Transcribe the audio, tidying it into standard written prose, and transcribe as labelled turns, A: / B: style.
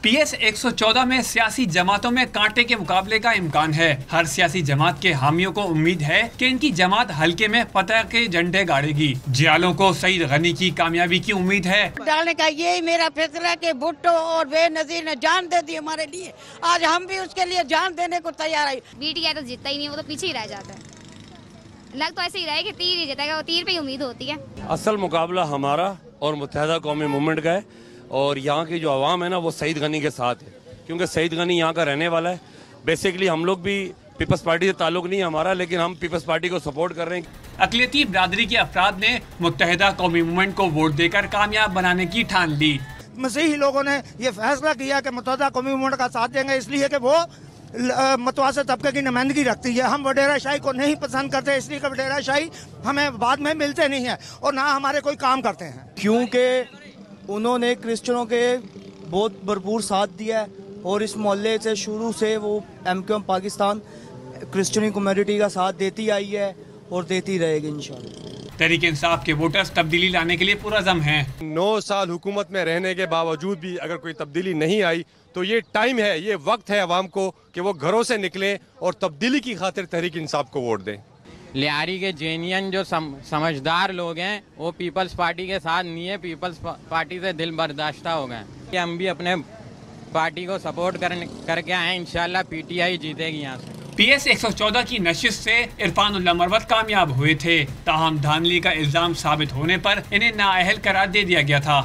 A: PS 114 में सियासी जमातों में कांटे के मुकाबले का इम्कान है। हर सियासी जमात के हामियों को उम्मीद है कि इनकी जमात हल्के में फतह के झंडे गाड़ेगी। जियालों को सईद गनी की कामयाबी की उम्मीद है।
B: डालने का यही मेरा फैसला कि भुट्टो और बेनजीर ने जान दे दी हमारे लिए, आज हम भी उसके लिए जान देने को तैयार है।
C: BTI तो जीतता ही नहीं, वो तो पीछे ही रह जाता है। लग तो ऐसे ही रहा है कि तीर ही जीतेगा, वो तीर पे ही उम्मीद होती है।
D: असल मुकाबला हमारा और मुत्तहिदा कौमी मूवमेंट का है और यहाँ की जो आवाम है ना वो सईद गनी के साथ है, क्योंकि सईद गनी यहाँ का रहने वाला है। बेसिकली हम लोग भी पीपल्स पार्टी से ताल्लुक नहीं है हमारा, लेकिन हम पीपल्स पार्टी को सपोर्ट कर रहे हैं।
A: अक़लियती बिरादरी के अफराद ने मुत्तहिदा कौमी मूवमेंट को वोट देकर कामयाब बनाने की ठान ली।
E: मसीही लोगों ने ये फैसला किया कि मुत्तहिदा कौमी मूवमेंट का साथ देंगे, इसलिए कि वो मतवासित तबके की नुमाइंदगी रखती है। हम वडेरा शाही को नहीं पसंद करते, इसलिए कि वडेरा शाही हमें बाद में मिलते नहीं है और ना हमारे कोई काम करते हैं,
F: क्योंकि उन्होंने क्रिश्चियनों के बहुत भरपूर साथ दिया है और इस मोहल्ले से शुरू से वो MQM पाकिस्तान क्रिश्चियन कम्युनिटी का साथ देती आई है और देती रहेगी इंशाल्लाह।
A: तहरीक इंसाफ के वोटर्स तब्दीली लाने के लिए पुरअज़म हैं।
G: 9 साल हुकूमत में रहने के बावजूद भी अगर कोई तब्दीली नहीं आई तो ये टाइम है, ये वक्त है अवाम को कि वो घरों से निकलें और तब्दीली की खातिर तहरीक इंसाफ को वोट दें।
H: लियारी के जेनियन जो समझदार लोग हैं वो पीपल्स पार्टी के साथ नहीं है, पीपल्स पार्टी से दिल बर्दाश्ता हो गए कि हम भी अपने पार्टी को सपोर्ट करके आए। इंशाल्लाह PTI जीतेगी यहाँ से।
A: PS 114 की नशिस्त से इरफानुल्लाह मरवत कामयाब हुए थे, ताहम धांधली का इल्जाम साबित होने पर इन्हें नाअहल करार दे दिया गया था।